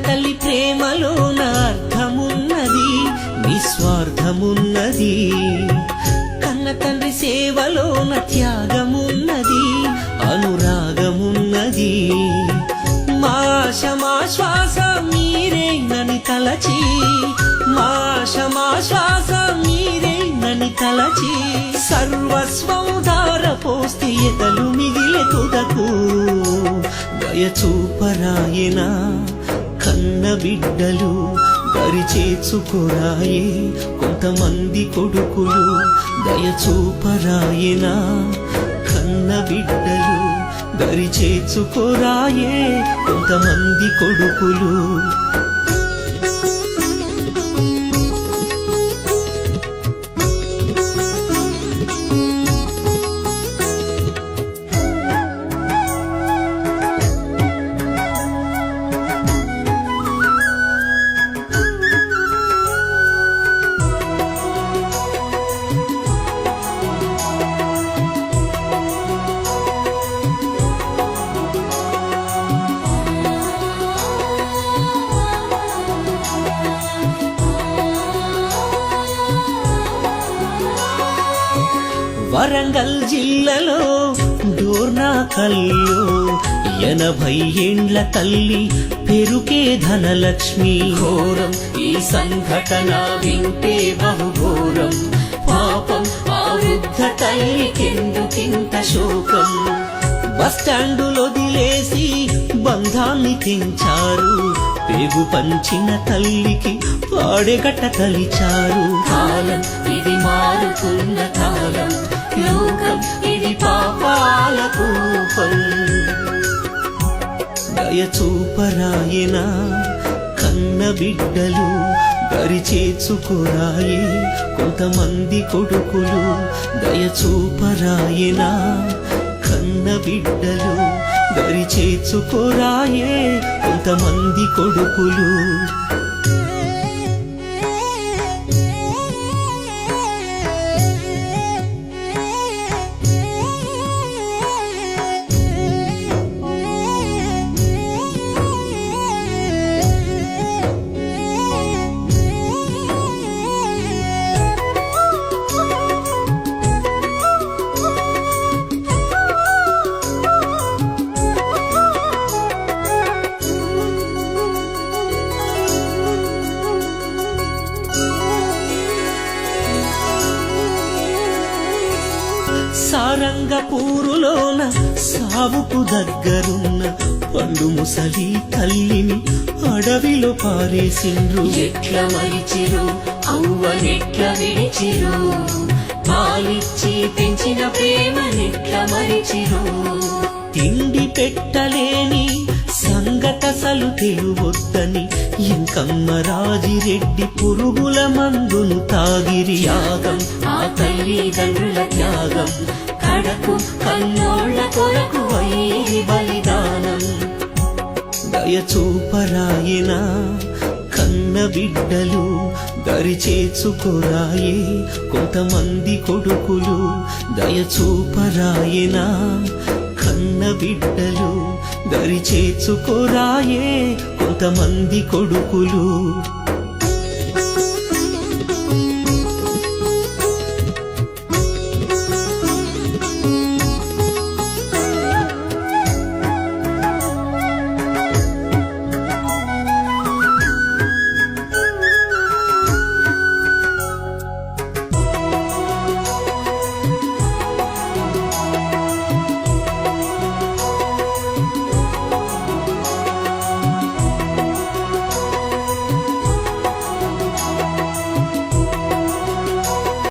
తల్లి ప్రేమలోన అర్థమున్నది, నిస్వార్థమున్నది. కన్న తండ్రి సేవలోన త్యాగమున్నది, అనురాగమున్నది. మా శ్వాస మీరేనని తలచి, మా శ్వాస మీరేనని తలచి, సర్వస్వం ధారపోస్తే ఎదలు మిగిలే తుదకు. దయచూపరాయన కన్న బిడ్డలు, దరిచేర్చుకోరాయే కొంతమంది కొడుకులు. దయచూపరాయన కన్న బిడ్డలు, దరిచేర్చుకోరాయే కొంతమంది కొడుకులు. వరంగల్ జిల్లాలో డోర్నాకల్లో 80 ఏండ్ల తల్లి పెరుకే ధనలక్ష్మి. ఘోరం ఈ సంఘటన వింటే బహుఘోరం, పాపం ఆ వృద్ధ తల్లికెందుకింత శోకం. బస్టాండులొదిలేసి బంధాన్ని తెంచారు, పేగు పంచిన తల్లికి పాడెగట్ట తలిచారు. కాలం ఇది మారుతున్న కాలం, లోకం ఇది పాపాల కూపం. దయచూపరాయన కన్న బిడ్డలు, దరిచేర్చుకోరాయే కొంతమంది కొడుకులు. దయచూపరాయన కన్న బిడ్డలు, దరిచేర్చుకోరాయే కొంతమంది కొడుకులు. సారంగపూరులోన సావుకు దగ్గరున్న పండు ముసలి తల్లిని అడవిలో పారేసిండ్రు. ఎట్ల మరిచిరు అవ్వనెట్ల విడిచిరు, పాలిచ్చి పెంచిన ప్రేమనెట్ల మరిచిరు. తిండి పెట్టలేని సంగతసలు తెలువొద్దని ఇంకమ్మ రాజిరెడ్డి పురుగుల మందును తాగిరి. త్యాగం ఆ తల్లిదండ్రుల త్యాగం, కడకు కన్నోళ్ళ కొరకు అయ్యి బలిదానం. దయచూపరాయన కన్న బిడ్డలు, దరిచేర్చుకోరాయే కొంతమంది కొడుకులు. దయచూపరాయన కన్న బిడ్డలు, దరిచేర్చుకోరాయే కొంతమంది కొడుకులు.